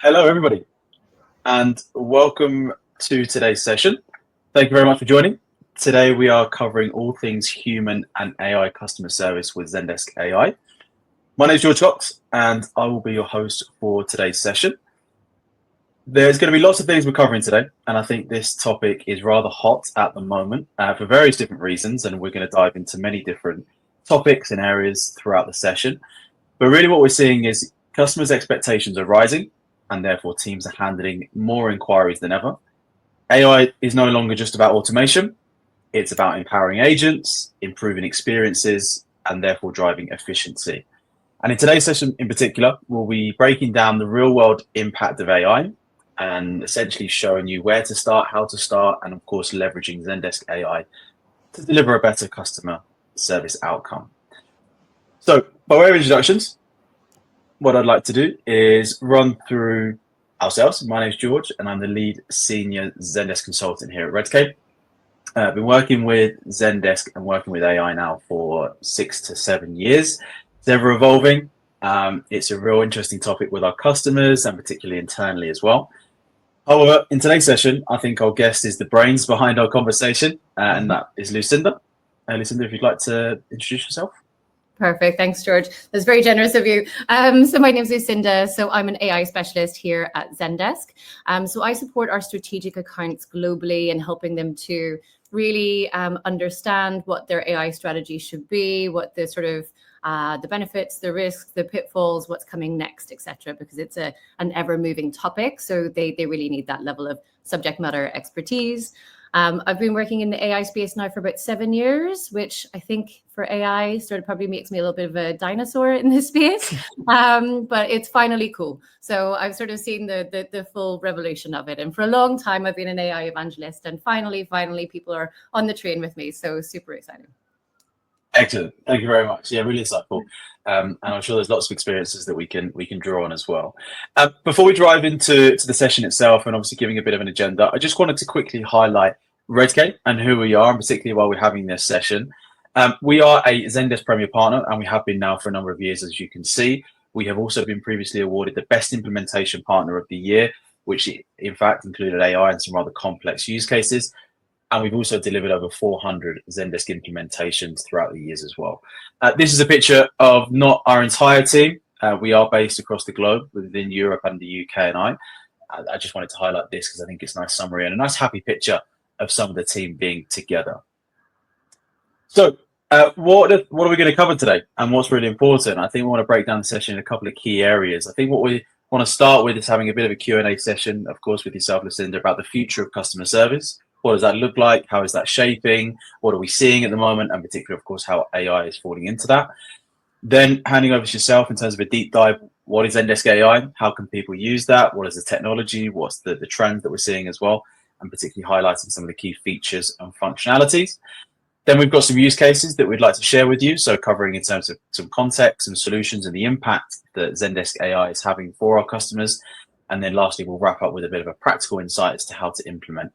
Hello, everybody, and welcome to today's session. Thank you very much for joining. Today, we are covering all things human and AI customer service with Zendesk AI. My name is George Cox, and I will be your host for today's session. There's going to be lots of things we're covering today, and I think this topic is rather hot at the moment for various different reasons, and we're going to dive into many different topics and areas throughout the session. But really what we're seeing is customers' expectations are rising, and therefore teams are handling more inquiries than ever. AI is no longer just about automation. It's about empowering agents, improving experiences, and therefore driving efficiency. And in today's session in particular, we'll be breaking down the real world impact of AI and essentially showing you where to start, how to start, and of course, leveraging Zendesk AI to deliver a better customer service outcome. So by way of introductions, what I'd like to do is run through ourselves. My name is George, and I'm the lead senior Zendesk consultant here at Redcape. I've been working with Zendesk and working with AI now for 6 to 7 years. It's ever evolving. It's a real interesting topic with our customers and particularly internally as well. However, in today's session, I think our guest is the brains behind our conversation, and that is Lucinda. Lucinda, if you'd like to introduce yourself. Perfect. Thanks, George. That's very generous of you. So my name is Lucinda. So I'm an AI specialist here at Zendesk. So I support our strategic accounts globally and helping them to really understand what their AI strategy should be, what the sort of the benefits, the risks, the pitfalls, what's coming next, etc. Because it's an ever-moving topic. So they really need that level of subject matter expertise. I've been working in the AI space now for about 7 years, which I think for AI sort of probably makes me a little bit of a dinosaur in this space, but it's finally cool. So I've sort of seen the full revolution of it. And for a long time, I've been an AI evangelist, and finally, people are on the train with me. So super exciting. Excellent. Thank you very much. Yeah, really insightful. And I'm sure there's lots of experiences that we can draw on as well. Before we dive into the session itself and obviously giving a bit of an agenda, I just wanted to quickly highlight Redcape and who we are, and particularly while we're having this session. We are a Zendesk Premier Partner, and we have been now for a number of years, as you can see. We have also been previously awarded the Best Implementation Partner of the Year, which in fact included AI and some rather complex use cases. And we've also delivered over 400 Zendesk implementations throughout the years as well. This is a picture of not our entire team. We are based across the globe within Europe and the UK and I just wanted to highlight this because I think it's a nice summary and a nice happy picture of some of the team being together. So what are we going to cover today and what's really important? I think we want to break down the session in a couple of key areas. I think what we want to start with is having a bit of a Q&A session, of course, with yourself, Lucinda, about the future of customer service. What does that look like? How is that shaping? What are we seeing at the moment? And particularly, of course, how AI is falling into that. Then handing over to yourself in terms of a deep dive. What is Zendesk AI? How can people use that? What is the technology? What's the trends that we're seeing as well? And particularly highlighting some of the key features and functionalities. Then we've got some use cases that we'd like to share with you. So covering in terms of some context and solutions and the impact that Zendesk AI is having for our customers. And then lastly, we'll wrap up with a bit of a practical insight as to how to implement.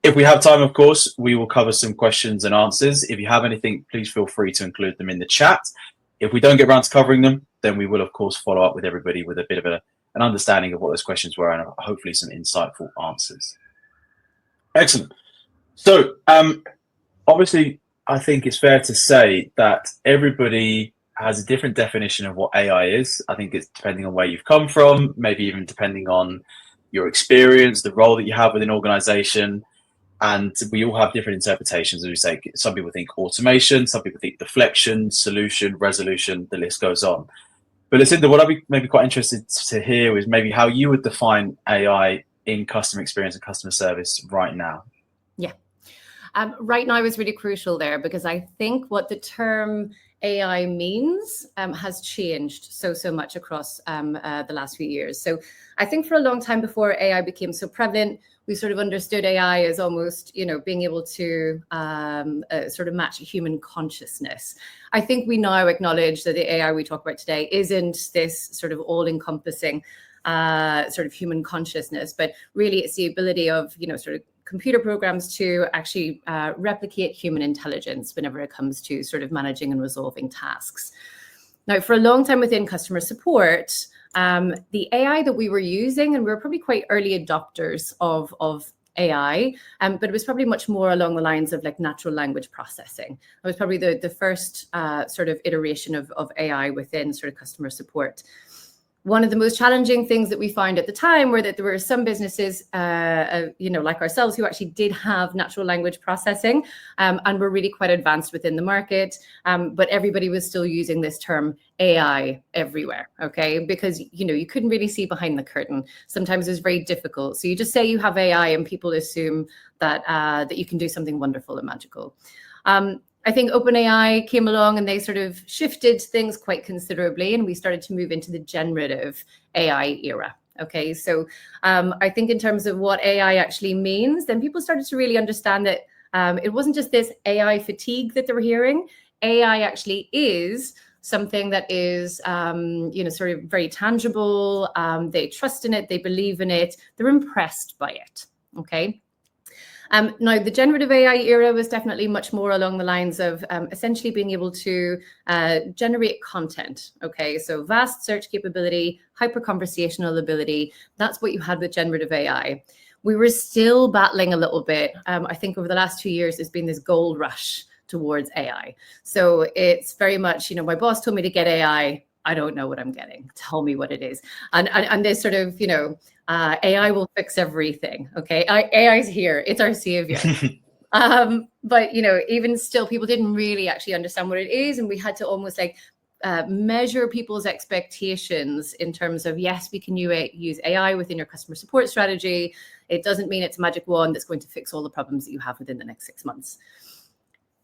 If we have time, of course, we will cover some questions and answers. If you have anything, please feel free to include them in the chat. If we don't get around to covering them, then we will, of course, follow up with everybody with a bit of an understanding of what those questions were and hopefully some insightful answers. Excellent. So obviously, I think it's fair to say that everybody has a different definition of what AI is. I think it's depending on where you've come from, maybe even depending on your experience, the role that you have within an organization. And we all have different interpretations, as we say. Some people think automation, some people think deflection, solution, resolution, the list goes on. But Lucinda, what I'd be maybe quite interested to hear is maybe how you would define AI in customer experience and customer service right now. Yeah. Right now is really crucial there because I think what the term AI means has changed so much across the last few years. So I think for a long time before AI became so prevalent, we sort of understood AI as almost, being able to sort of match human consciousness. I think we now acknowledge that the AI we talk about today isn't this sort of all-encompassing sort of human consciousness, but really it's the ability of, sort of computer programs to actually replicate human intelligence whenever it comes to sort of managing and resolving tasks. Now, for a long time within customer support, the AI that we were using, and we were probably quite early adopters of AI, but it was probably much more along the lines of like natural language processing. It was probably the first sort of iteration of AI within sort of customer support. One of the most challenging things that we found at the time were that there were some businesses, like ourselves, who actually did have natural language processing and were really quite advanced within the market. But everybody was still using this term AI everywhere, okay? Because, you couldn't really see behind the curtain. Sometimes it was very difficult. So you just say you have AI and people assume that that you can do something wonderful and magical. I think OpenAI came along and they sort of shifted things quite considerably, and we started to move into the generative AI era. Okay, so I think in terms of what AI actually means, then people started to really understand that it wasn't just this AI fatigue that they were hearing. AI actually is something that is, sort of very tangible. They trust in it, they believe in it, they're impressed by it. Okay. Now, the generative AI era was definitely much more along the lines of essentially being able to generate content. Okay, so vast search capability, hyper conversational ability. That's what you had with generative AI. We were still battling a little bit. I think over the last 2 years, there's been this gold rush towards AI. So it's very much, my boss told me to get AI. I don't know what I'm getting. Tell me what it is. And this sort of, AI will fix everything. Okay, AI is here. It's our savior. But even still, people didn't really actually understand what it is, and we had to almost like measure people's expectations in terms of, yes, we can use AI within your customer support strategy. It doesn't mean it's a magic wand that's going to fix all the problems that you have within the next 6 months.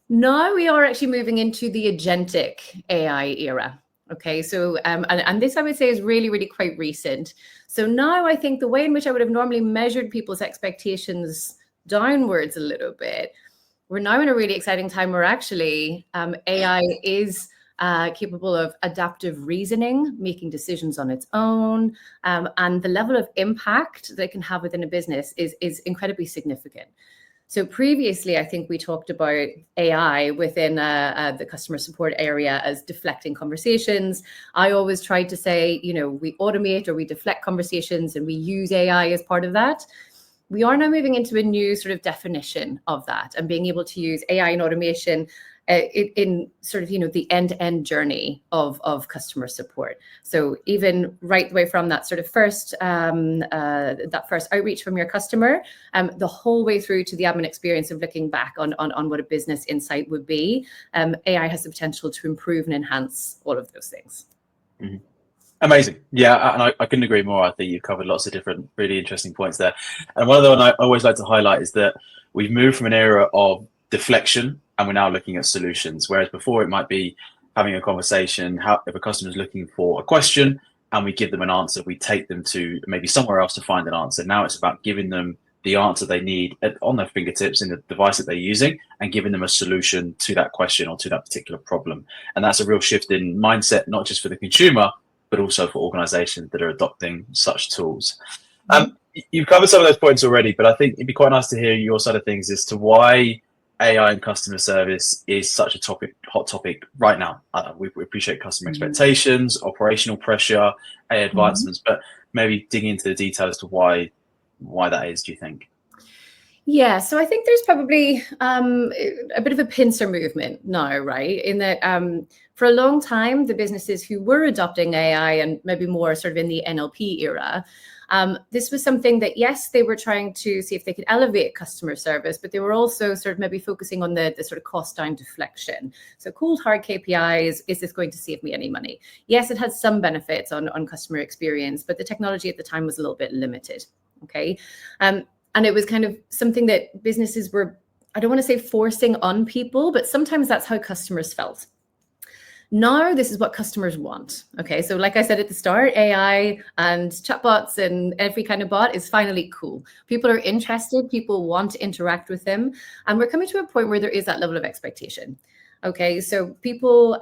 Now we are actually moving into the agentic AI era. Okay, so and this I would say is really, really quite recent. So now I think the way in which I would have normally measured people's expectations downwards a little bit, we're now in a really exciting time where actually AI is capable of adaptive reasoning, making decisions on its own, and the level of impact that it can have within a business is incredibly significant. So previously, I think we talked about AI within the customer support area as deflecting conversations. I always tried to say, we automate or we deflect conversations and we use AI as part of that. We are now moving into a new sort of definition of that and being able to use AI and automation in sort of, the end-to-end journey of customer support. So even right the way from that sort of first outreach from your customer, the whole way through to the admin experience of looking back on what a business insight would be, AI has the potential to improve and enhance all of those things. Mm-hmm. Amazing. Yeah, and I couldn't agree more. I think you've covered lots of different really interesting points there. And one of the ones I always like to highlight is that we've moved from an era of deflection and we're now looking at solutions. Whereas before it might be having a conversation, if a customer is looking for a question and we give them an answer, we take them to maybe somewhere else to find an answer. Now it's about giving them the answer they need on their fingertips in the device that they're using and giving them a solution to that question or to that particular problem. And that's a real shift in mindset, not just for the consumer, but also for organizations that are adopting such tools. You've covered some of those points already, but I think it'd be quite nice to hear your side of things as to why AI and customer service is such a hot topic right now. We appreciate customer expectations, operational pressure, AI advancements, but maybe digging into the details as to why that is, do you think? Yeah, so I think there's probably a bit of a pincer movement now, right? In that for a long time, the businesses who were adopting AI and maybe more sort of in the NLP era, this was something that, yes, they were trying to see if they could elevate customer service, but they were also sort of maybe focusing on the sort of cost down deflection. So cold, hard KPIs, is this going to save me any money? Yes, it had some benefits on customer experience, but the technology at the time was a little bit limited, okay? And it was kind of something that businesses were, I don't want to say forcing on people, but sometimes that's how customers felt. Now, this is what customers want. Okay, so like I said at the start, AI and chatbots and every kind of bot is finally cool. People are interested, people want to interact with them. And we're coming to a point where there is that level of expectation. Okay, so people,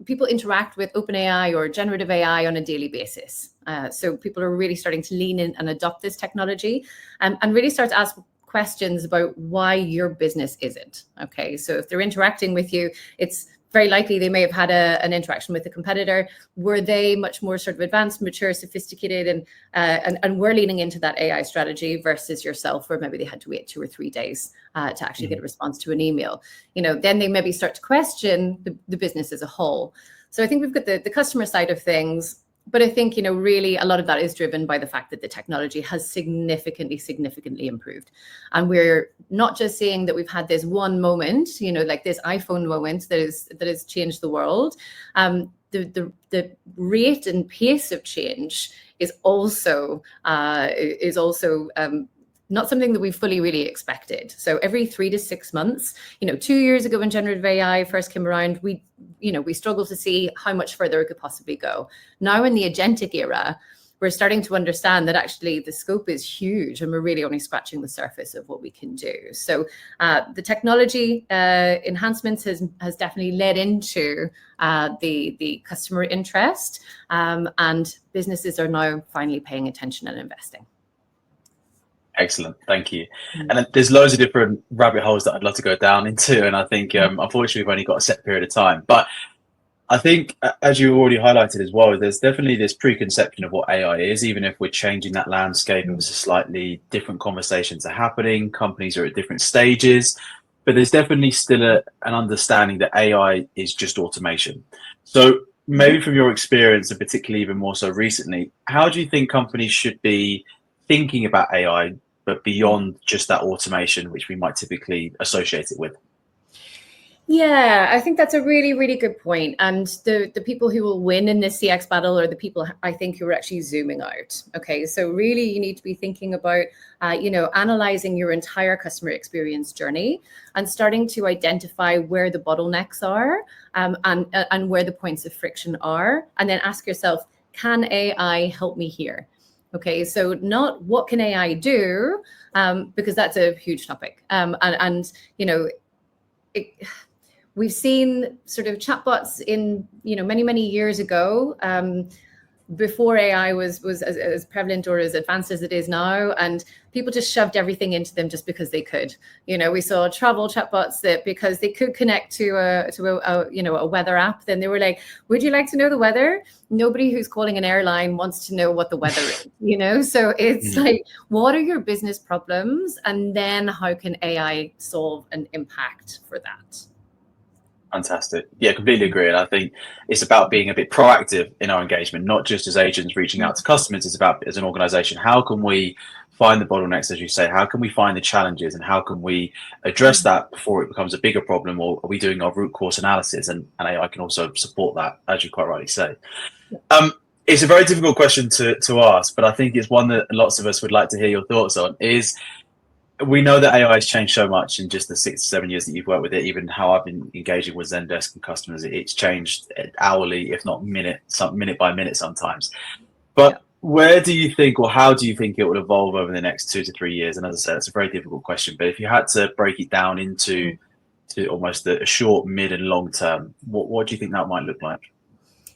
people interact with OpenAI or generative AI on a daily basis. So people are really starting to lean in and adopt this technology and really start to ask questions about why your business isn't. Okay, so if they're interacting with you, it's very likely they may have had an interaction with a competitor. Were they much more sort of advanced, mature, sophisticated, and were leaning into that AI strategy versus yourself, where maybe they had to wait 2 or 3 days to actually get a response to an email? Then they maybe start to question the business as a whole. So I think we've got the customer side of things. But I think, really a lot of that is driven by the fact that the technology has significantly improved. And we're not just saying that we've had this one moment, like this iPhone moment that has changed the world. The rate and pace of change is also not something that we fully really expected. So every 3 to 6 months, 2 years ago when generative AI first came around, we struggled to see how much further it could possibly go. Now in the agentic era, we're starting to understand that actually the scope is huge and we're really only scratching the surface of what we can do. So the technology enhancements has definitely led into the customer interest, and businesses are now finally paying attention and investing. Excellent, thank you. And there's loads of different rabbit holes that I'd love to go down into, and I think unfortunately we've only got a set period of time. But I think, as you already highlighted as well, there's definitely this preconception of what AI is, even if we're changing that landscape. It was a slightly different conversations are happening. Companies are at different stages, but there's definitely still an understanding that AI is just automation. So maybe from your experience, and particularly even more so recently, how do you think companies should be thinking about AI, but beyond just that automation, which we might typically associate it with? Yeah, I think that's a really, really good point. And the people who will win in this CX battle are the people, I think, who are actually zooming out. Okay, so really you need to be thinking about, analyzing your entire customer experience journey and starting to identify where the bottlenecks are, and where the points of friction are. And then ask yourself, can AI help me here? Okay, so not what can AI do, because that's a huge topic. We've seen sort of chatbots in, many years ago, before AI was as prevalent or as advanced as it is now, and people just shoved everything into them just because they could. We saw travel chatbots that because they could connect to a weather app, then they were like, would you like to know the weather? Nobody who's calling an airline wants to know what the weather is, so it's like, what are your business problems? And then how can AI solve an impact for that? Fantastic. Yeah, completely agree. And I think it's about being a bit proactive in our engagement, not just as agents reaching out to customers. It's about, as an organization, how can we find the bottlenecks, as you say? How can we find the challenges, and how can we address that before it becomes a bigger problem? Or are we doing our root cause analysis? And AI can also support that, as you quite rightly say. It's a very difficult question to ask, but I think it's one that lots of us would like to hear your thoughts on. We know that AI has changed so much in just the 6 to 7 years that you've worked with it. Even how I've been engaging with Zendesk and customers, it's changed hourly, if not minute by minute sometimes. But where do you think, or how do you think it will evolve over the next 2 to 3 years? And as I said, it's a very difficult question. But if you had to break it down into almost a short, mid, and long term, what do you think that might look like?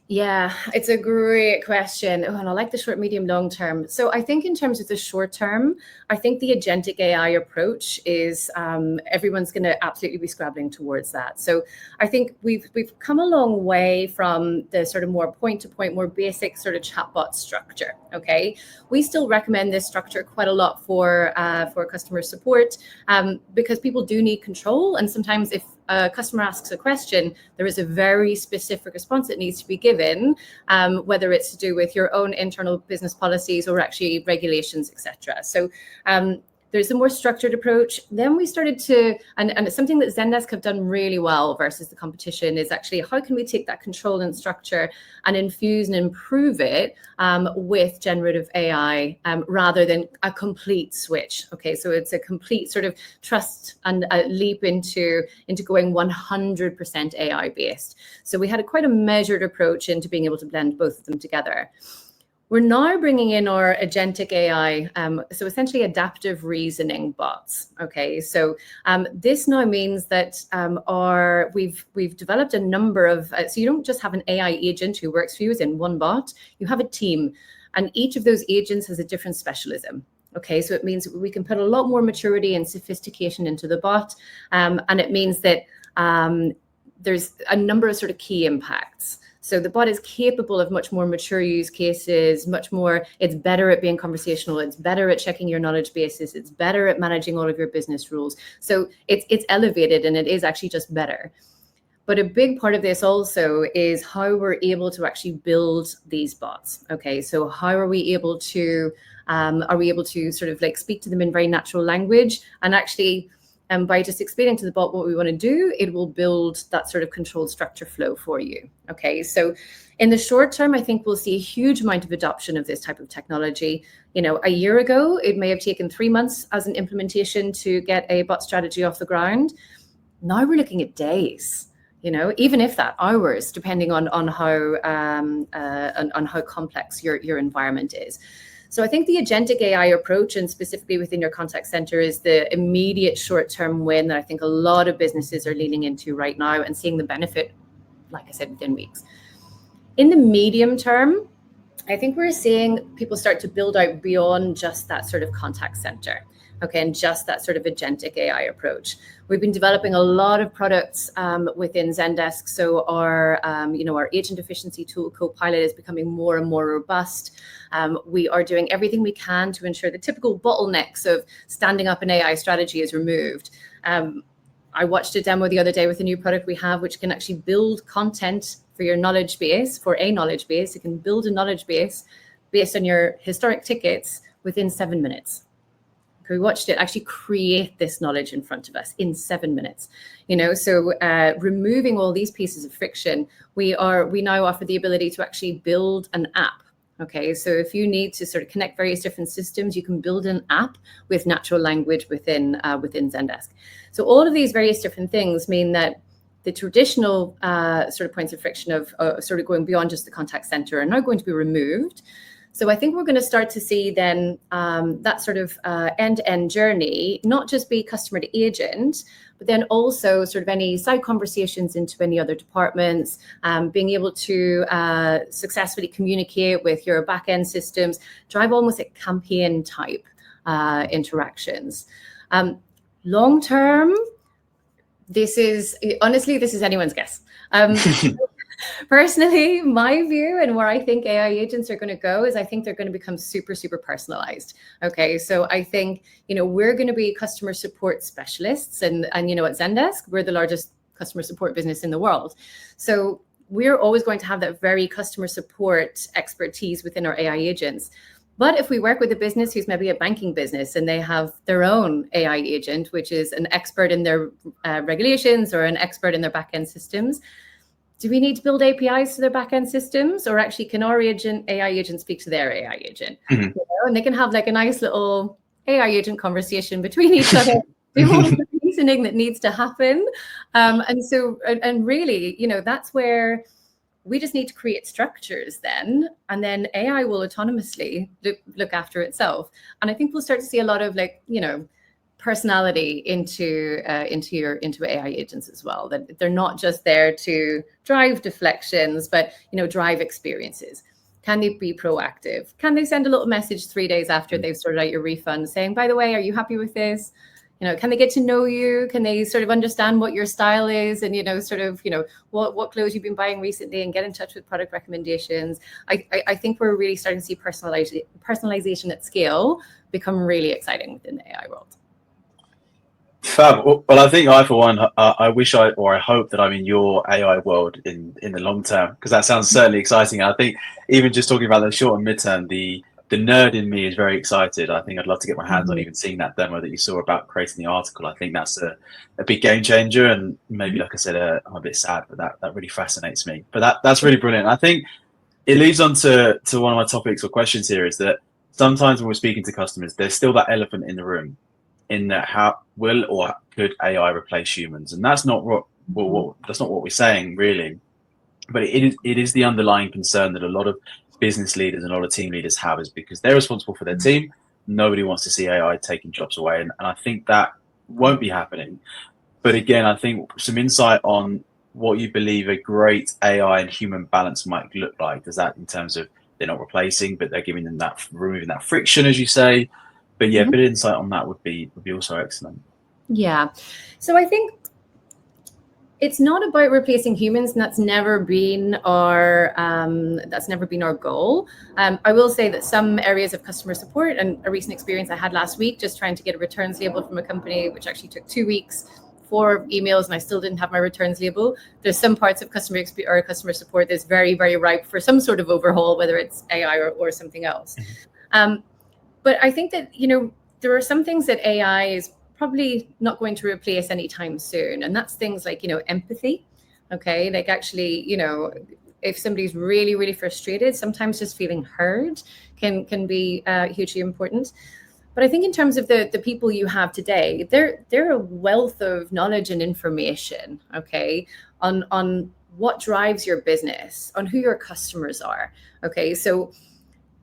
Yeah, it's a great question. And I like the short, medium, long term. So I think in terms of the short term, I think the agentic AI approach is everyone's going to absolutely be scrabbling towards that. So I think we've come a long way from the sort of more point-to-point, more basic sort of chatbot structure. Okay, we still recommend this structure quite a lot for customer support, because people do need control, and sometimes if a customer asks a question, there is a very specific response that needs to be given, whether it's to do with your own internal business policies or actually regulations, etc. So there's a more structured approach. Then we started to, and it's something that Zendesk have done really well versus the competition, is actually how can we take that control and structure and infuse and improve it with generative AI, rather than a complete switch. Okay, so it's a complete sort of trust and a leap into going 100% AI based. So we had quite a measured approach into being able to blend both of them together. We're now bringing in our agentic AI, so essentially adaptive reasoning bots. Okay, so this now means that we've developed a number of, so you don't just have an AI agent who works for you as in one bot, you have a team, and each of those agents has a different specialism. Okay, so it means we can put a lot more maturity and sophistication into the bot, and it means that there's a number of sort of key impacts. So the bot is capable of much more mature use cases, it's better at being conversational, it's better at checking your knowledge bases, it's better at managing all of your business rules. So it's elevated, and it is actually just better. But a big part of this also is how we're able to actually build these bots. Okay, so how are we able to sort of like speak to them in very natural language, and actually by just explaining to the bot what we want to do, it will build that sort of controlled structure flow for you. Okay, so in the short term, I think we'll see a huge amount of adoption of this type of technology. A year ago, it may have taken 3 months as an implementation to get a bot strategy off the ground. Now we're looking at days. Even if that, hours, depending on how complex your environment is. So I think the agentic AI approach, and specifically within your contact center, is the immediate short-term win that I think a lot of businesses are leaning into right now and seeing the benefit, like I said, within weeks. In the medium term, I think we're seeing people start to build out beyond just that sort of contact center. Okay, and just that sort of agentic AI approach. We've been developing a lot of products within Zendesk. So our agent efficiency tool, Copilot, is becoming more and more robust. We are doing everything we can to ensure the typical bottlenecks of standing up an AI strategy is removed. I watched a demo the other day with a new product we have, which can actually build content for your knowledge base, for a knowledge base. It can build a knowledge base based on your historic tickets within 7 minutes. We watched it actually create this knowledge in front of us in 7 minutes. So removing all these pieces of friction, we now offer the ability to actually build an app. Okay, so if you need to sort of connect various different systems, you can build an app with natural language within Zendesk. So all of these various different things mean that the traditional sort of points of friction of sort of going beyond just the contact center are now going to be removed. So I think we're going to start to see then that sort of end-to-end journey, not just be customer to agent, but then also sort of any side conversations into any other departments, being able to successfully communicate with your back-end systems, drive almost like campaign type interactions. Long-term, this is anyone's guess. Personally, my view and where I think AI agents are going to go is I think they're going to become super, super personalized. Okay, so I think, we're going to be customer support specialists. And at Zendesk, we're the largest customer support business in the world. So we're always going to have that very customer support expertise within our AI agents. But if we work with a business who's maybe a banking business and they have their own AI agent, which is an expert in their regulations or an expert in their back-end systems, do we need to build APIs to their back-end systems, or actually can our AI agent speak to their AI agent? Mm-hmm. And they can have like a nice little AI agent conversation between each other, do all the reasoning that needs to happen. And really, that's where we just need to create structures then, and then AI will autonomously look after itself. And I think we'll start to see a lot of personality into AI agents as well, that they're not just there to drive deflections, but drive experiences. Can they be proactive? Can they send a little message 3 days after they've sorted out your refund saying, by the way, are you happy with this? Can they get to know you? Can they sort of understand what your style is and what clothes you've been buying recently, and get in touch with product recommendations? I think we're really starting to see personalization at scale become really exciting within the AI world. Fab. Well, I think for one, I wish I hope that I'm in your AI world in the long term, because that sounds certainly exciting. I think even just talking about the short and midterm, the nerd in me is very excited. I think I'd love to get my hands on even seeing that demo that you saw about creating the article. I think that's a big game changer, and maybe, like I said, I'm a bit sad, but that really fascinates me. But that's really brilliant. I think it leads on to one of my topics or questions here, is that sometimes when we're speaking to customers, there's still that elephant in the room, in that how will or could AI replace humans? And that's not what we're saying really, but it is the underlying concern that a lot of business leaders and a lot of team leaders have, is because they're responsible for their team. Nobody wants to see AI taking jobs away, and I think that won't be happening. But again, I think some insight on what you believe a great AI and human balance might look like. Does that, in terms of they're not replacing, but they're giving them removing that friction, as you say. But yeah, a bit of insight on that would be also excellent. Yeah. So I think It's not about replacing humans, and that's never been our goal. I will say that some areas of customer support, and a recent experience I had last week, just trying to get a returns label from a company, which actually took 2 weeks, 4 emails, and I still didn't have my returns label. There's some parts of customer support that's very, very ripe for some sort of overhaul, whether it's AI or something else. But I think that, there are some things that AI is probably not going to replace anytime soon. And that's things like, empathy. Okay. Like actually, if somebody's really, really frustrated, sometimes just feeling heard can be hugely important. But I think in terms of the people you have today, they're a wealth of knowledge and information, okay, on what drives your business, on who your customers are. Okay. So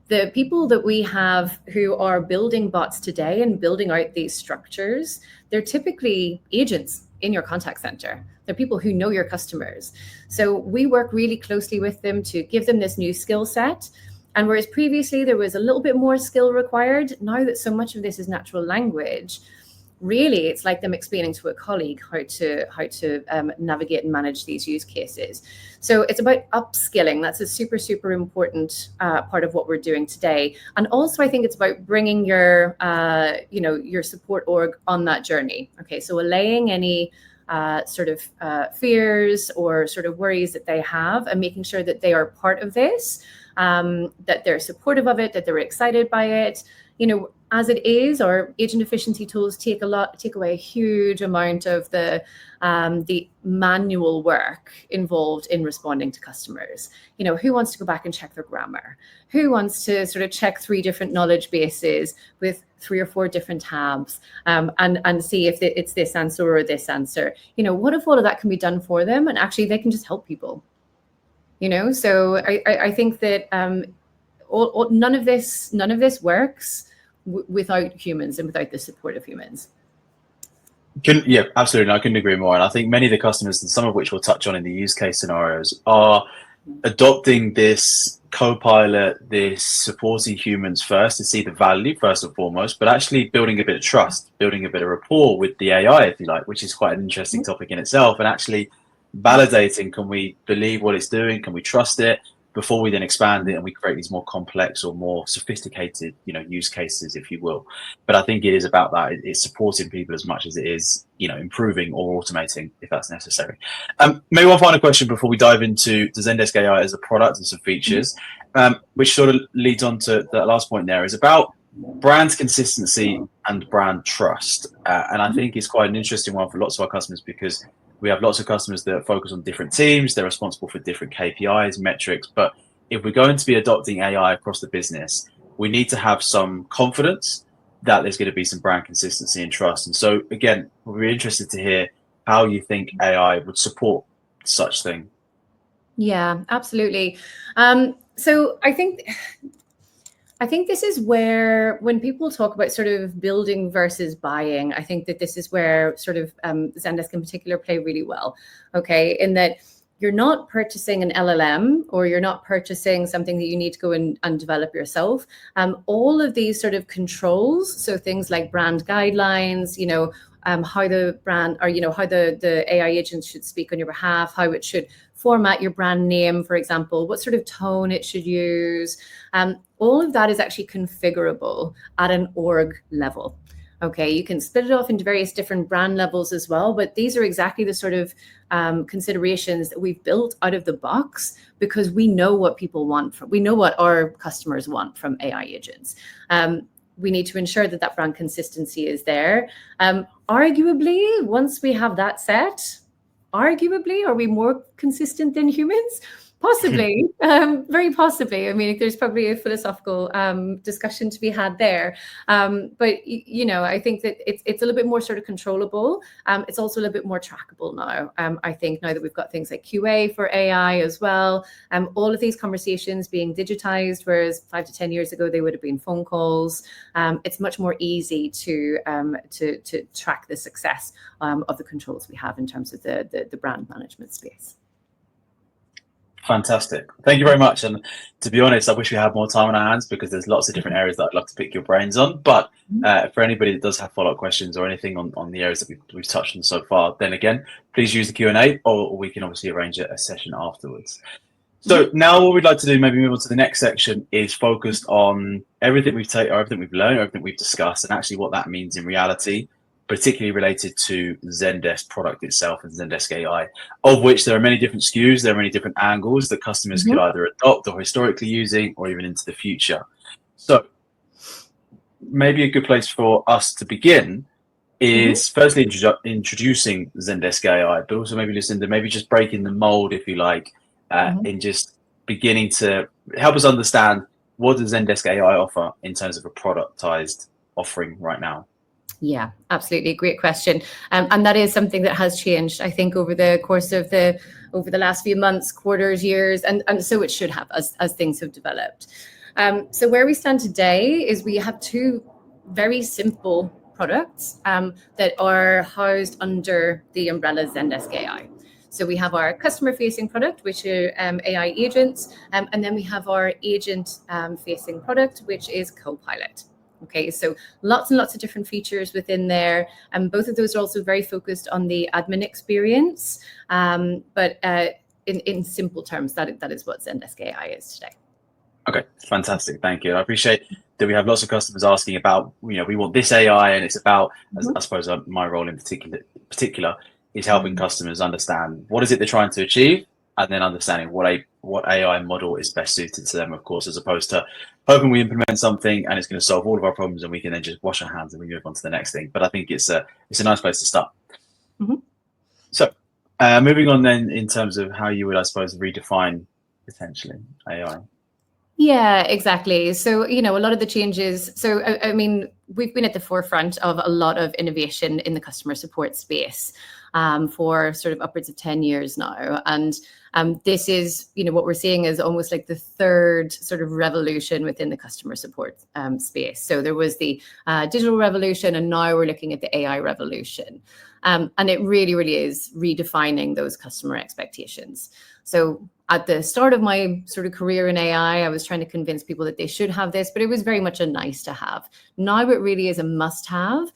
the people that we have who are building bots today and building out these structures, they're typically agents in your contact center. They're people who know your customers. So we work really closely with them to give them this new skill set. And whereas previously there was a little bit more skill required, now that so much of this is natural language, really it's like them explaining to a colleague how to navigate and manage these use cases. So it's about upskilling. That's a super, super important part of what we're doing today. And also I think it's about bringing your support org on that journey. Okay, so allaying any sort of fears or sort of worries that they have, and making sure that they are part of this, that they're supportive of it, that they're excited by it. As it is, our agent efficiency tools take away a huge amount of the manual work involved in responding to customers. Who wants to go back and check their grammar? Who wants to sort of check 3 different knowledge bases with 3 or 4 different tabs and see if it's this answer or this answer? What if all of that can be done for them, and actually they can just help people? So I think that none of this works without humans and without the support of humans. Yeah, absolutely. I couldn't agree more. And I think many of the customers, and some of which we'll touch on in the use case scenarios, are adopting this co-pilot, this supporting humans first to see the value first and foremost, but actually building a bit of trust, building a bit of rapport with the AI, if you like, which is quite an interesting topic in itself, and actually validating, can we believe what it's doing? Can we trust it? Before we then expand it and we create these more complex or more sophisticated, use cases, if you will. But I think it is about that. It's supporting people as much as it is, improving or automating if that's necessary. Maybe one final question before we dive into the Zendesk AI as a product and some features, which sort of leads on to that last point there, is about brand consistency and brand trust. And I think it's quite an interesting one for lots of our customers, because we have lots of customers that focus on different teams. They're responsible for different KPIs, metrics. But if we're going to be adopting AI across the business, we need to have some confidence that there's going to be some brand consistency and trust. And so, again, we're interested to hear how you think AI would support such thing. Yeah, absolutely. So I think this is where, when people talk about sort of building versus buying, I think that this is where sort of Zendesk in particular play really well, okay? In that you're not purchasing an LLM, or you're not purchasing something that you need to go and develop yourself. All of these sort of controls, so things like brand guidelines, how the brand, or how the AI agent should speak on your behalf, how it should format your brand name, for example, what sort of tone it should use. All of that is actually configurable at an org level. Okay, you can split it off into various different brand levels as well, but these are exactly the sort of considerations that we've built out of the box, because we know what people want we know what our customers want from AI agents. We need to ensure that brand consistency is there. Arguably, once we have that set, are we more consistent than humans? Possibly, very possibly. I mean, there's probably a philosophical discussion to be had there. But I think that it's a little bit more sort of controllable. It's also a little bit more trackable now. I think now that we've got things like QA for AI as well, all of these conversations being digitized, whereas 5 to 10 years ago they would have been phone calls. It's much more easy to track the success of the controls we have in terms of the brand management space. Fantastic. Thank you very much. And to be honest, I wish we had more time on our hands because there's lots of different areas that I'd love to pick your brains on. But for anybody that does have follow-up questions or anything on the areas that we've touched on so far, then again, please use the Q&A, or we can obviously arrange a session afterwards. So now what we'd like to do, maybe move on to the next section, is focused on everything we've taken, everything we've learned, everything we've discussed, and actually what that means in reality, particularly related to Zendesk product itself and Zendesk AI, of which there are many different SKUs, there are many different angles that customers could either adopt or historically using, or even into the future. So maybe a good place for us to begin is firstly introducing Zendesk AI, but also maybe Lucinda, maybe just breaking the mold, if you like, in just beginning to help us understand what does Zendesk AI offer in terms of a productized offering right now. Yeah, absolutely. Great question. And that is something that has changed, I think, over the course of the last few months, quarters, years, and so it should have as things have developed. So where we stand today is we have two very simple products that are housed under the umbrella Zendesk AI. So we have our customer-facing product, which are AI agents, and then we have our agent-facing product, which is Copilot. Okay, so lots and lots of different features within there, and both of those are also very focused on the admin experience. But in simple terms, that is what Zendesk AI is today. Okay, fantastic. Thank you. I appreciate that we have lots of customers asking about, we want this AI, and it's about, I suppose my role in particular is helping customers understand what is it they're trying to achieve, and then understanding what AI model is best suited to them, of course, as opposed to hoping we implement something and it's going to solve all of our problems and we can then just wash our hands and we move on to the next thing. But I think it's a nice place to start. So moving on then, in terms of how you would, I suppose, redefine potentially AI. Yeah, exactly. So, a lot of the changes. So, I mean, we've been at the forefront of a lot of innovation in the customer support space for sort of upwards of 10 years now. And this is, what we're seeing is almost like the third sort of revolution within the customer support space. So there was the digital revolution, and now we're looking at the AI revolution. And it really, really is redefining those customer expectations. So at the start of my sort of career in AI, I was trying to convince people that they should have this, but it was very much a nice to have. Now it really is a must have,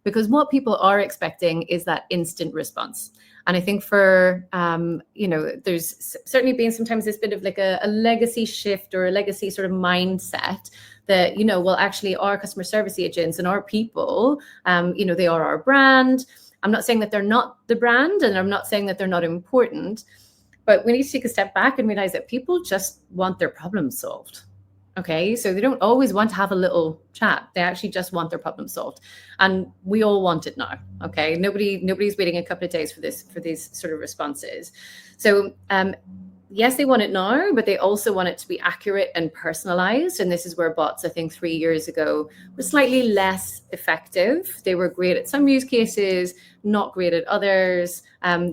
because what people are expecting is that instant response. And I think for, there's certainly been sometimes this bit of like a legacy shift or a legacy sort of mindset that, well, actually our customer service agents and our people, they are our brand. I'm not saying that they're not the brand, and I'm not saying that they're not important, but we need to take a step back and realize that people just want their problem solved. Okay, so they don't always want to have a little chat. They actually just want their problem solved, and we all want it now. Okay, nobody's waiting a couple of days for these sort of responses. So yes, they want it now, but they also want it to be accurate and personalized. And this is where bots, I think 3 years ago, were slightly less effective. They were great at some use cases, not great at others.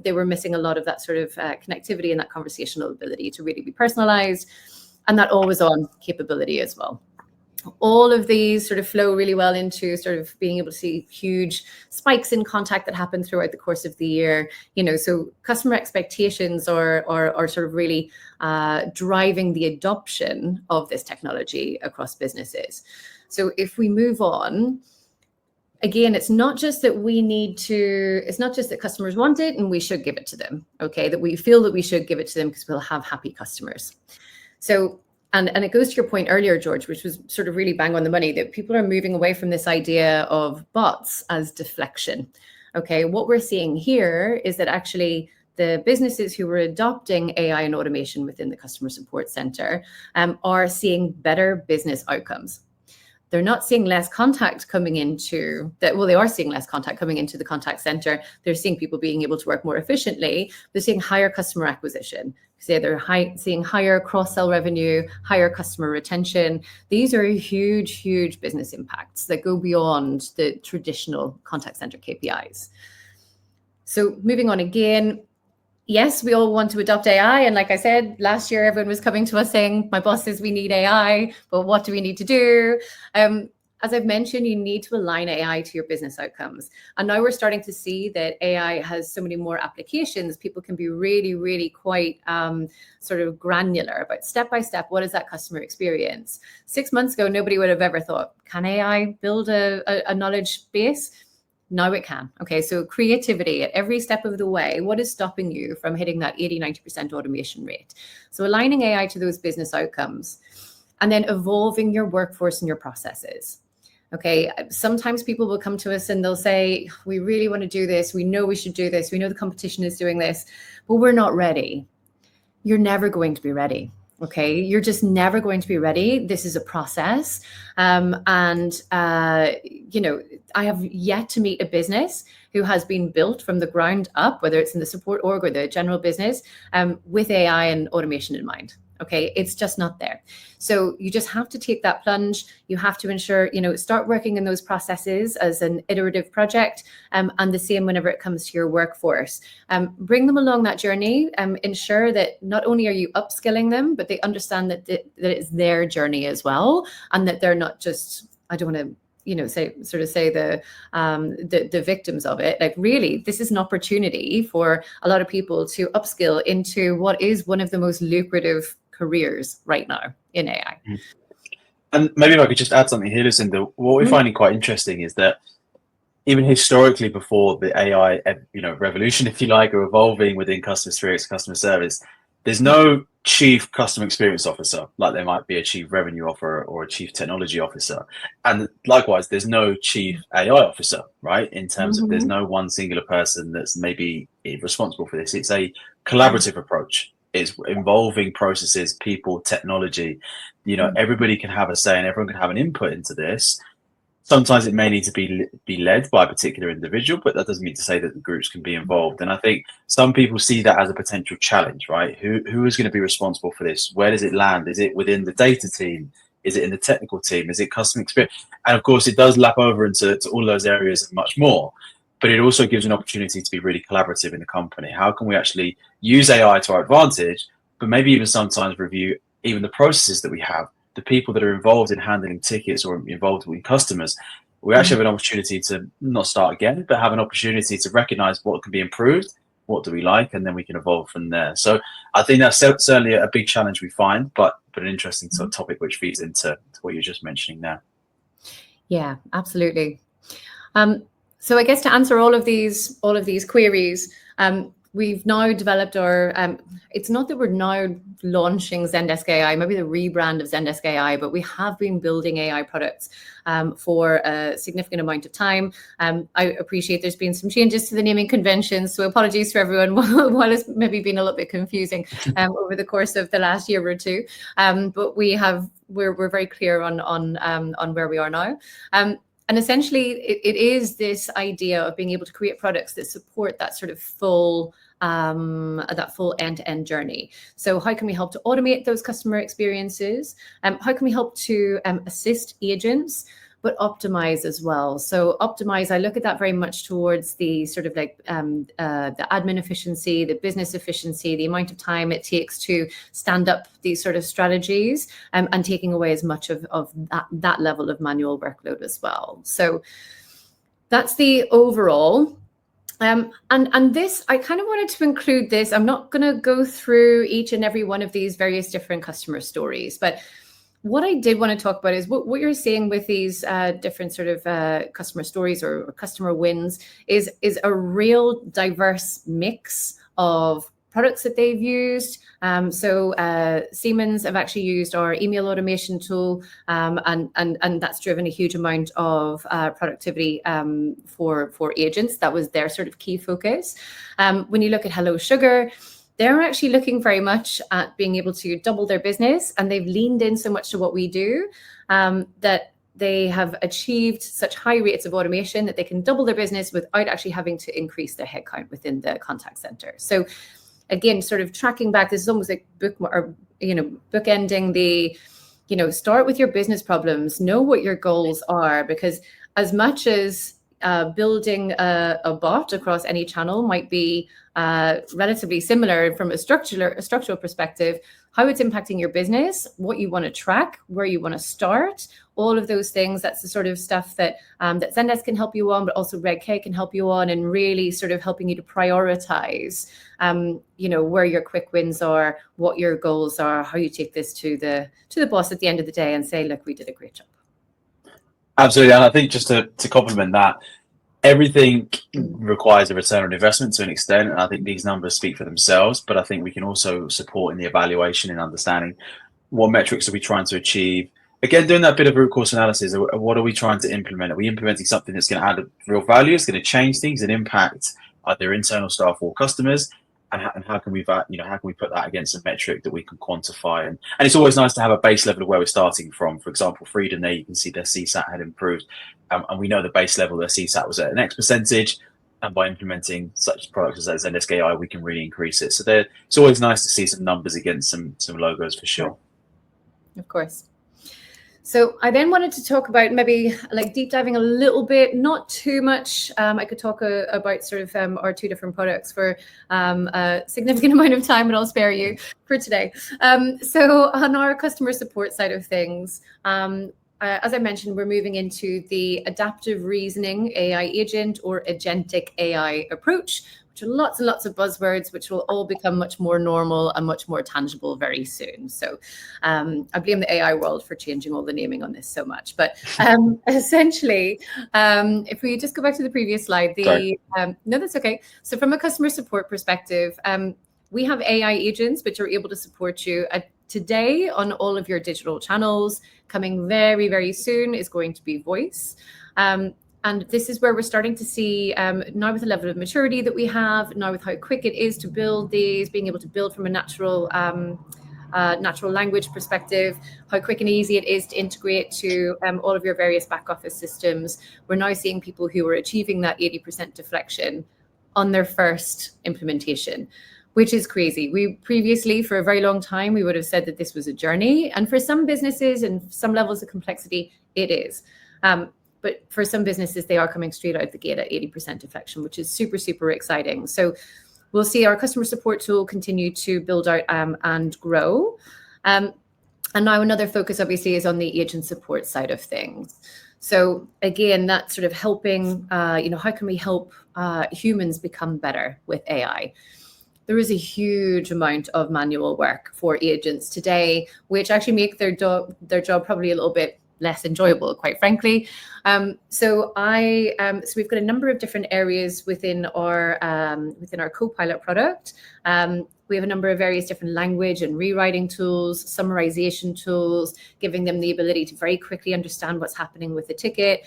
They were missing a lot of that sort of connectivity and that conversational ability to really be personalized, and that always-on capability as well. All of these sort of flow really well into sort of being able to see huge spikes in contact that happen throughout the course of the year. So customer expectations are sort of really driving the adoption of this technology across businesses. So if we move on, again, it's not just that customers want it and we should give it to them, okay? That we feel that we should give it to them because we'll have happy customers. So, and it goes to your point earlier, George, which was sort of really bang on the money, that people are moving away from this idea of bots as deflection. Okay, what we're seeing here is that actually the businesses who were adopting AI and automation within the customer support center are seeing better business outcomes. They're not seeing less contact coming into that. Well, they are seeing less contact coming into the contact center. They're seeing people being able to work more efficiently. They're seeing higher customer acquisition. They're seeing higher cross-sell revenue, higher customer retention. These are huge, huge business impacts that go beyond the traditional contact center KPIs. So moving on again, yes, we all want to adopt AI. And like I said, last year, everyone was coming to us saying, my boss says we need AI, but what do we need to do? And as I've mentioned, you need to align AI to your business outcomes. And now we're starting to see that AI has so many more applications. People can be really, really quite sort of granular about step by step, what is that customer experience? 6 months ago, nobody would have ever thought, can AI build a knowledge base? Now it can. Okay, so creativity at every step of the way. What is stopping you from hitting that 80-90% automation rate? So aligning AI to those business outcomes, and then evolving your workforce and your processes. Okay, sometimes people will come to us and they'll say, we really want to do this. We know we should do this. We know the competition is doing this, but we're not ready. You're never going to be ready. Okay, you're just never going to be ready. This is a process. You know, I have yet to meet a business who has been built from the ground up, whether it's in the support org or the general business, with AI and automation in mind. Okay, it's just not there. So you just have to take that plunge. You have to ensure, you know, start working in those processes as an iterative project, and the same whenever it comes to your workforce. Bring them along that journey. Ensure that not only are you upskilling them, but they understand that it's their journey as well, and that they're not just, I don't want to, you know, say the victims of it. Like, really, this is an opportunity for a lot of people to upskill into what is one of the most lucrative careers right now in AI. And maybe if I could just add something here, Lucinda, what we're finding quite interesting is that even historically, before the AI, revolution, if you like, or evolving within customer experience, customer service, there's no chief customer experience officer, like there might be a chief revenue officer or a chief technology officer. And likewise, there's no chief AI officer, right? In terms of there's no one singular person that's maybe responsible for this. It's a collaborative approach. It's involving processes, people, technology. You know, everybody can have a say and everyone can have an input into this. Sometimes it may need to be led by a particular individual, but that doesn't mean to say that the groups can be involved. And I think some people see that as a potential challenge, right? Who is going to be responsible for this? Where does it land? Is it within the data team? Is it in the technical team? Is it customer experience? And of course, it does lap over into all those areas and much more. But it also gives an opportunity to be really collaborative in the company. How can we actually use AI to our advantage, but maybe even sometimes review even the processes that we have, the people that are involved in handling tickets or involved with customers? We actually have an opportunity to not start again, but have an opportunity to recognize what can be improved, what do we like, and then we can evolve from there. So I think that's certainly a big challenge we find, but an interesting sort of topic which feeds into what you're just mentioning now. Yeah, absolutely. So I guess to answer all of these queries, we've now developed our, it's not that we're now launching Zendesk AI, maybe the rebrand of Zendesk AI, but we have been building AI products for a significant amount of time. I appreciate there's been some changes to the naming conventions, so apologies for everyone while it's maybe been a little bit confusing over the course of the last year or two. But we're very clear on where we are now. And essentially, it is this idea of being able to create products that support that sort of full end-to-end journey. So how can we help to automate those customer experiences? How can we help to assist agents, but optimize as well? So optimize, I look at that very much towards the sort of like the admin efficiency, the business efficiency, the amount of time it takes to stand up these sort of strategies, and taking away as much of that level of manual workload as well. So that's the overall. And this, I kind of wanted to include this. I'm not going to go through each and every one of these various different customer stories, but what I did want to talk about is what you're seeing with these different sort of customer stories or customer wins is a real diverse mix of products that they've used. So Siemens have actually used our email automation tool, and that's driven a huge amount of productivity for agents. That was their sort of key focus. When you look at Hello Sugar, they're actually looking very much at being able to double their business, and they've leaned in so much to what we do that they have achieved such high rates of automation that they can double their business without actually having to increase their headcount within the contact center. So again, sort of tracking back, this is almost like bookending the, start with your business problems, know what your goals are, because as much as building a bot across any channel might be relatively similar from a structural perspective, how it's impacting your business, what you want to track, where you want to start, all of those things. That's the sort of stuff that that Zendesk can help you on, but also Redk can help you on, and really sort of helping you to prioritize, where your quick wins are, what your goals are, how you take this to the boss at the end of the day and say, look, we did a great job. Absolutely, and I think just to complement that, everything requires a return on investment to an extent, and I think these numbers speak for themselves, but I think we can also support in the evaluation and understanding what metrics are we trying to achieve. Again, doing that bit of root cause analysis, what are we trying to implement? Are we implementing something that's going to add real value, it's going to change things and impact either internal staff or customers? And how can we put that against a metric that we can quantify? And it's always nice to have a base level of where we're starting from. For example, Freedom, there you can see their CSAT had improved. And we know the base level, their CSAT was at an X percentage. And by implementing such products as Zendesk AI, we can really increase it. So it's always nice to see some numbers against some logos for sure. Of course. So I then wanted to talk about maybe like deep diving a little bit, not too much. I could talk about sort of our two different products for a significant amount of time, but I'll spare you for today. So on our customer support side of things, as I mentioned, we're moving into the adaptive reasoning AI agent or agentic AI approach, which are lots and lots of buzzwords, which will all become much more normal and much more tangible very soon. So I blame the AI world for changing all the naming on this so much. But essentially, if we just go back to the previous slide, no, that's okay. So from a customer support perspective, we have AI agents which are able to support you today on all of your digital channels. Coming very, very soon is going to be voice. And this is where we're starting to see now with the level of maturity that we have, now with how quick it is to build these, being able to build from a natural language perspective, how quick and easy it is to integrate to all of your various back office systems. We're now seeing people who are achieving that 80% deflection on their first implementation, which is crazy. We previously, for a very long time, we would have said that this was a journey. And for some businesses and some levels of complexity, it is. But for some businesses, they are coming straight out of the gate at 80% deflection, which is super, super exciting. So we'll see our customer support tool continue to build out and grow. And now another focus, obviously, is on the agent support side of things. So again, that's sort of helping, how can we help humans become better with AI? There is a huge amount of manual work for agents today, which actually make their job probably a little bit less enjoyable, quite frankly. So we've got a number of different areas within our Copilot product. We have a number of various different language and rewriting tools, summarization tools, giving them the ability to very quickly understand what's happening with the ticket,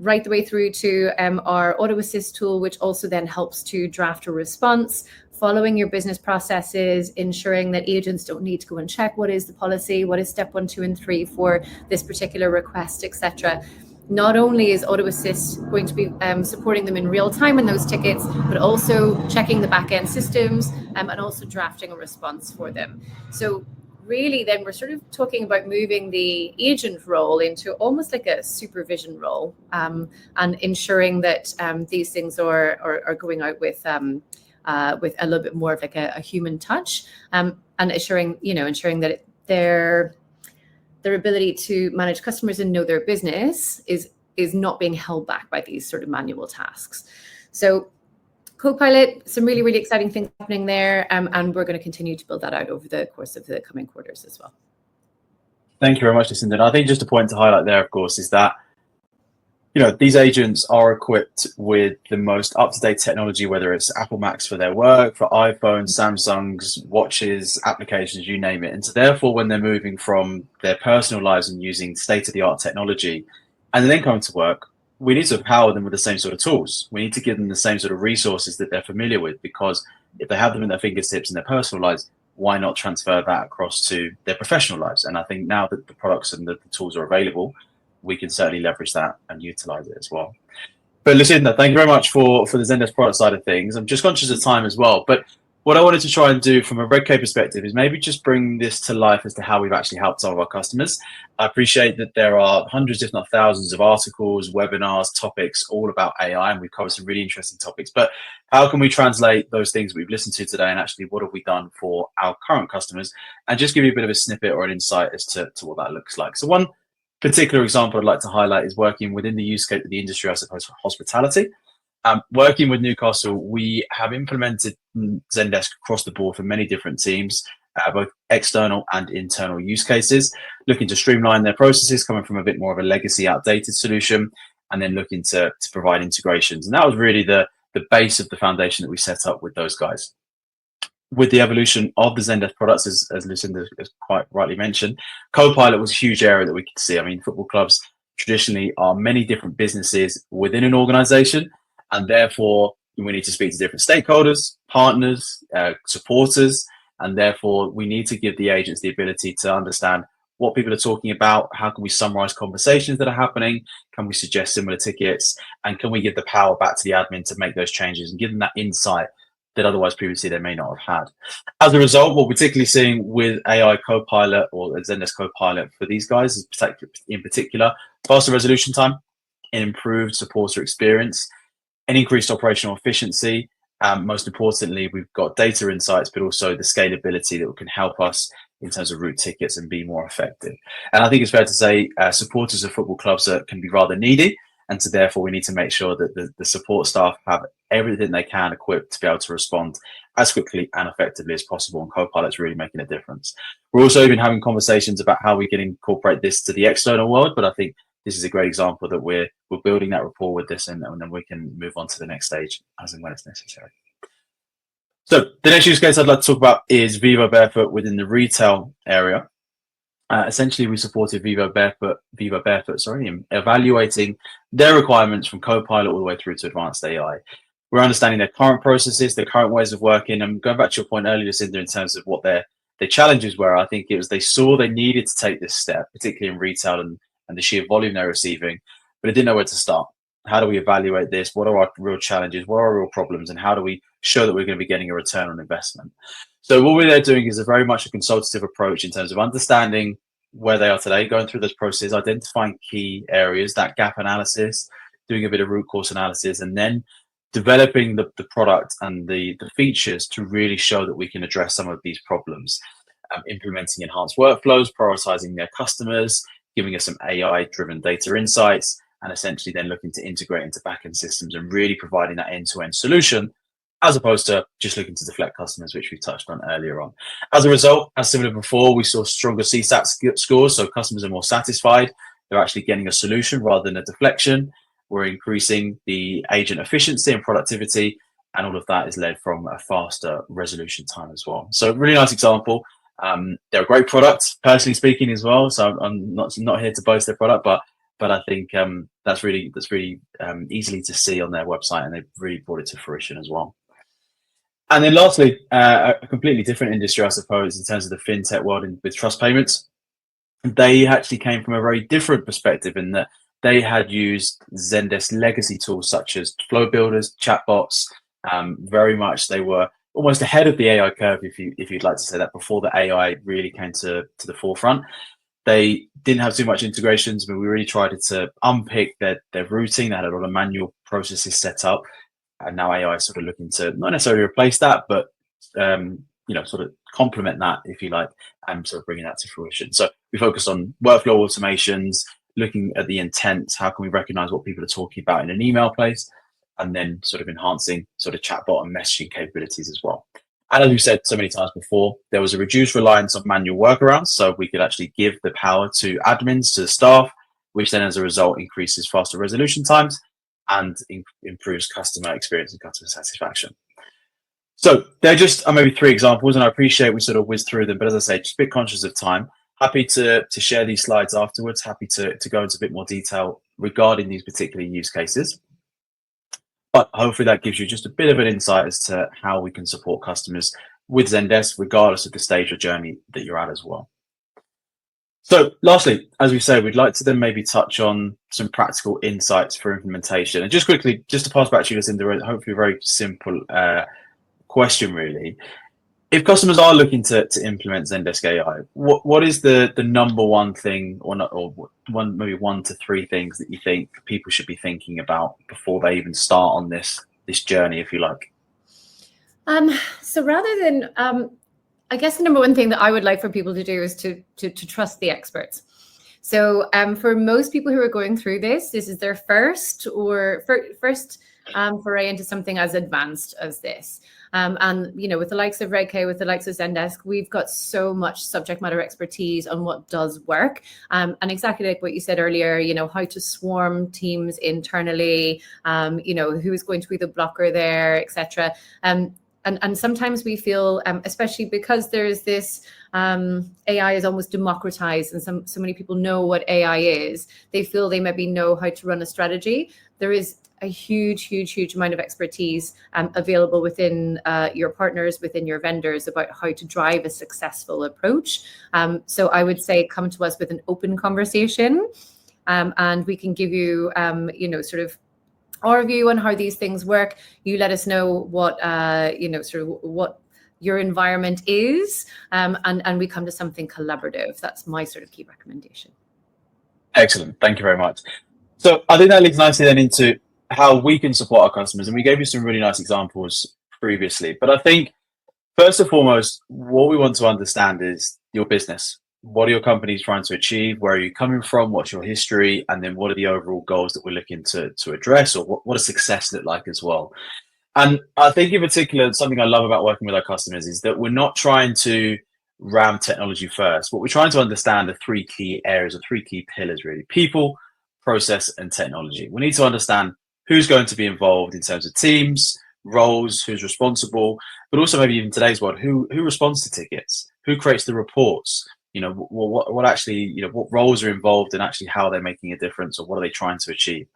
right the way through to our auto assist tool, which also then helps to draft a response, following your business processes, ensuring that agents don't need to go and check what is the policy, what is step 1, 2, and 3 for this particular request, etc. Not only is auto assist going to be supporting them in real time in those tickets, but also checking the back end systems and also drafting a response for them. So really then we're sort of talking about moving the agent role into almost like a supervision role, and ensuring that these things are going out with a little bit more of like a human touch, and ensuring that their ability to manage customers and know their business is not being held back by these sort of manual tasks. So Copilot, some really, really exciting things happening there, and we're going to continue to build that out over the course of the coming quarters as well. Thank you very much, Lucinda. I think just a point to highlight there, of course, is that these agents are equipped with the most up-to-date technology, whether it's Apple Macs for their work, for iPhones, Samsungs, watches, applications, you name it. And so therefore, when they're moving from their personal lives and using state-of-the-art technology and then coming to work, we need to empower them with the same sort of tools. We need to give them the same sort of resources that they're familiar with, because if they have them in their fingertips in their personal lives, why not transfer that across to their professional lives? And I think now that the products and the tools are available, we can certainly leverage that and utilize it as well. But Lucinda, thank you very much for the Zendesk product side of things. I'm just conscious of time as well, but what I wanted to try and do from a RedK perspective is maybe just bring this to life as to how we've actually helped some of our customers. I appreciate that there are hundreds, if not thousands, of articles, webinars, topics all about AI, and we've covered some really interesting topics. But how can we translate those things we've listened to today, and actually what have we done for our current customers, and just give you a bit of a snippet or an insight as to what that looks like. So one particular example I'd like to highlight is working within the use case of the industry, I suppose, for hospitality. Working with Newcastle, we have implemented Zendesk across the board for many different teams, both external and internal use cases, looking to streamline their processes, coming from a bit more of a legacy, outdated solution, and then looking to provide integrations. And that was really the base of the foundation that we set up with those guys. With the evolution of the Zendesk products, as Lucinda has quite rightly mentioned, Copilot was a huge area that we could see. I mean, football clubs traditionally are many different businesses within an organization, and therefore we need to speak to different stakeholders, partners, supporters, and therefore we need to give the agents the ability to understand what people are talking about, how can we summarize conversations that are happening, can we suggest similar tickets, and can we give the power back to the admin to make those changes and give them that insight that otherwise previously they may not have had. As a result, what we're particularly seeing with AI Copilot or Zendesk Copilot for these guys is in particular faster resolution time, an improved supporter experience, an increased operational efficiency. Most importantly, we've got data insights, but also the scalability that can help us in terms of route tickets and be more effective. And I think it's fair to say supporters of football clubs can be rather needy. And so therefore, we need to make sure that the support staff have everything they can equipped to be able to respond as quickly and effectively as possible. And Copilot's really making a difference. We're also even having conversations about how we can incorporate this to the external world. But I think this is a great example that we're building that rapport with this, and then we can move on to the next stage as and when it's necessary. So the next use case I'd like to talk about is Vivo Barefoot within the retail area. Essentially, we supported Vivo Barefoot, in evaluating their requirements from Copilot all the way through to advanced AI. We're understanding their current processes, their current ways of working, and going back to your point earlier, Lucinda, in terms of what their challenges were. I think it was they saw they needed to take this step, particularly in retail and the sheer volume they're receiving, but they didn't know where to start. How do we evaluate this? What are our real challenges? What are our real problems? And how do we show that we're going to be getting a return on investment? So what we're there doing is a very much a consultative approach in terms of understanding where they are today, going through those processes, identifying key areas, that gap analysis, doing a bit of root cause analysis, and then developing the product and the features to really show that we can address some of these problems, implementing enhanced workflows, prioritizing their customers, giving us some AI-driven data insights, and essentially then looking to integrate into backend systems and really providing that end-to-end solution, as opposed to just looking to deflect customers, which we touched on earlier on. As a result, as similar before, we saw stronger CSAT scores, so customers are more satisfied. They're actually getting a solution rather than a deflection. We're increasing the agent efficiency and productivity, and all of that is led from a faster resolution time as well. So really nice example. They're a great product, personally speaking, as well. So I'm not here to boast their product, but I think that's really easily to see on their website, and they've really brought it to fruition as well. And then lastly, a completely different industry, I suppose, in terms of the fintech world with trust payments. They actually came from a very different perspective in that they had used Zendesk legacy tools such as flow builders, chatbots. Very much they were almost ahead of the AI curve, if you'd like to say that, before the AI really came to the forefront. They didn't have too much integrations, but we really tried to unpick their routing. They had a lot of manual processes set up, and now AI is sort of looking to not necessarily replace that, but sort of complement that, if you like, and sort of bringing that to fruition. So we focus on workflow automations, looking at the intent. How can we recognize what people are talking about in an email place, and then sort of enhancing sort of chatbot and messaging capabilities as well. And as we've said so many times before, there was a reduced reliance on manual workarounds, so we could actually give the power to admins, to staff, which then as a result increases faster resolution times and improves customer experience and customer satisfaction. So they're just maybe 3 examples, and I appreciate we sort of whizzed through them, but as I say, just a bit conscious of time. Happy to share these slides afterwards, happy to go into a bit more detail regarding these particular use cases. But hopefully that gives you just a bit of an insight as to how we can support customers with Zendesk, regardless of the stage or journey that you're at as well. So lastly, as we say, we'd like to then maybe touch on some practical insights for implementation. And just quickly, just to pass back to you, Lucinda, hopefully a very simple question really. If customers are looking to implement Zendesk AI, what is the number one thing, or not, or one, maybe 1 to 3 things that you think people should be thinking about before they even start on this journey, if you like? So rather than, I guess the number one thing that I would like for people to do is to trust the experts. So for most people who are going through this is their first foray into something as advanced as this. And with the likes of Redk, with the likes of Zendesk, we've got so much subject matter expertise on what does work. And exactly like what you said earlier, how to swarm teams internally, who is going to be the blocker there, etc. And sometimes we feel, especially because there's this AI is almost democratized, and so many people know what AI is, they feel they maybe know how to run a strategy. There is a huge amount of expertise available within your partners, within your vendors, about how to drive a successful approach. So I would say come to us with an open conversation, and we can give you, sort of our view on how these things work. You let us know what, sort of what your environment is, and we come to something collaborative. That's my sort of key recommendation. Excellent. Thank you very much. So I think that leads nicely then into how we can support our customers. And we gave you some really nice examples previously. But I think first and foremost, what we want to understand is your business. What are your companies trying to achieve? Where are you coming from? What's your history? And then what are the overall goals that we're looking to address, or what does success look like as well? And I think in particular, something I love about working with our customers is that we're not trying to ram technology first. What we're trying to understand are 3 key areas, or 3 key pillars really: people, process, and technology. We need to understand who's going to be involved in terms of teams, roles, who's responsible, but also maybe even today's world, who responds to tickets, who creates the reports, what actually, what roles are involved, and actually how they're making a difference, or what are they trying to achieve.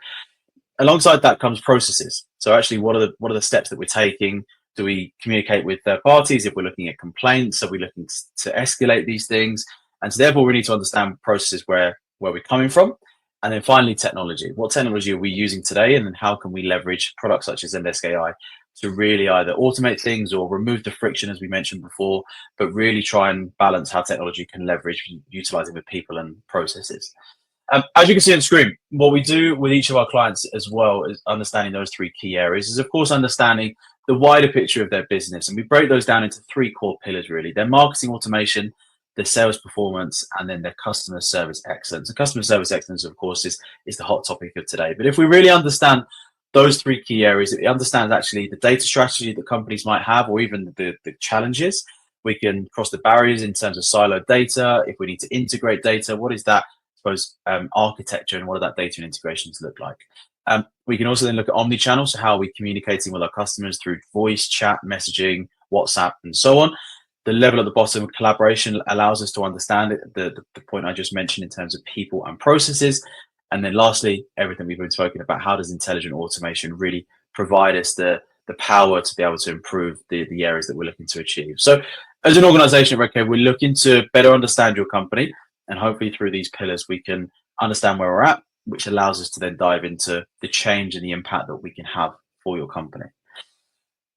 Alongside that comes processes. So actually, what are the steps that we're taking? Do we communicate with third parties? If we're looking at complaints, are we looking to escalate these things? And so therefore we need to understand processes, where we're coming from. And then finally, technology. What technology are we using today? And then how can we leverage products such as Zendesk AI to really either automate things or remove the friction, as we mentioned before, but really try and balance how technology can leverage utilizing the people and processes. As you can see on the screen, what we do with each of our clients as well is understanding those 3 key areas, is of course understanding the wider picture of their business. And we break those down into 3 core pillars really: their marketing automation, their sales performance, and then their customer service excellence. And customer service excellence, of course, is the hot topic of today. But if we really understand those 3 key areas, if we understand actually the data strategy that companies might have, or even the challenges, we can cross the barriers in terms of siloed data. If we need to integrate data, what is that, I suppose, architecture, and what do that data and integrations look like? We can also then look at omni-channel, so how are we communicating with our customers through voice, chat, messaging, WhatsApp, and so on. The level at the bottom of collaboration allows us to understand the point I just mentioned in terms of people and processes. And then lastly, everything we've been talking about, how does intelligent automation really provide us the power to be able to improve the areas that we're looking to achieve? So as an organization at Redk, we're looking to better understand your company, and hopefully through these pillars we can understand where we're at, which allows us to then dive into the change and the impact that we can have for your company.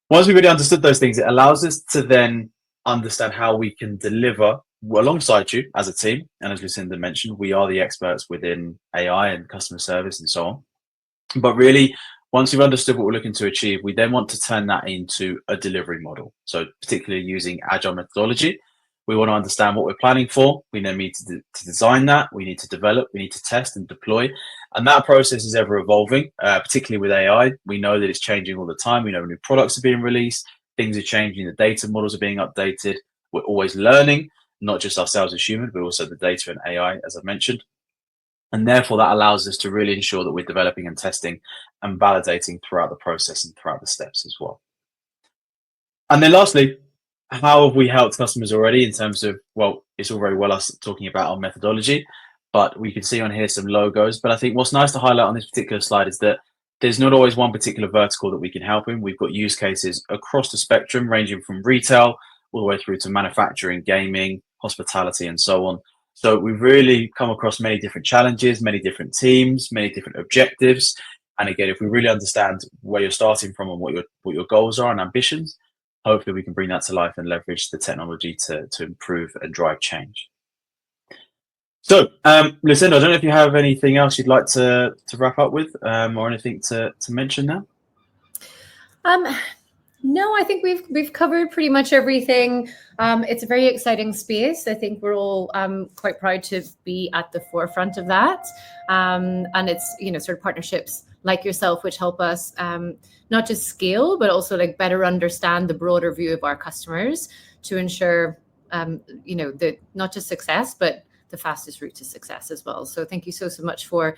Once we've really understood those things, it allows us to then understand how we can deliver alongside you as a team. And as Lucinda mentioned, we are the experts within AI and customer service and so on. But really, once we've understood what we're looking to achieve, we then want to turn that into a delivery model. So particularly using agile methodology, we want to understand what we're planning for. We then need to design that. We need to develop. We need to test and deploy. And that process is ever evolving, particularly with AI. We know that it's changing all the time. We know new products are being released. Things are changing. The data models are being updated. We're always learning, not just ourselves as humans, but also the data and AI, as I mentioned. And therefore, that allows us to really ensure that we're developing and testing and validating throughout the process and throughout the steps as well. And then lastly, how have we helped customers already in terms of, well, it's all very well us talking about our methodology, but we can see on here some logos. But I think what's nice to highlight on this particular slide is that there's not always one particular vertical that we can help in. We've got use cases across the spectrum, ranging from retail all the way through to manufacturing, gaming, hospitality, and so on. So we've really come across many different challenges, many different teams, many different objectives. And again, if we really understand where you're starting from and what your goals are and ambitions, hopefully we can bring that to life and leverage the technology to improve and drive change. So, Lucinda, I don't know if you have anything else you'd like to wrap up with, or anything to mention now. No, I think we've covered pretty much everything. It's a very exciting space. I think we're all quite proud to be at the forefront of that. And it's, sort of partnerships like yourself, which help us not just scale, but also like better understand the broader view of our customers to ensure, the not just success, but the fastest route to success as well. So thank you so much for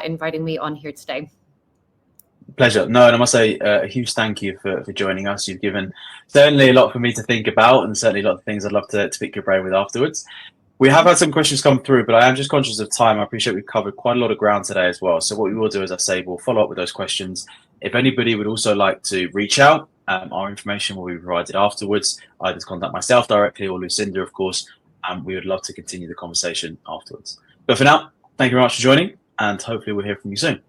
inviting me on here today. Pleasure. No, and I must say a huge thank you for joining us. You've given certainly a lot for me to think about, and certainly a lot of things I'd love to pick your brain with afterwards. We have had some questions come through, but I am just conscious of time. I appreciate we've covered quite a lot of ground today as well. So what we will do, as I say, we'll follow up with those questions. If anybody would also like to reach out, our information will be provided afterwards, either to contact myself directly or Lucinda, of course. We would love to continue the conversation afterwards. But for now, thank you very much for joining, and hopefully we'll hear from you soon.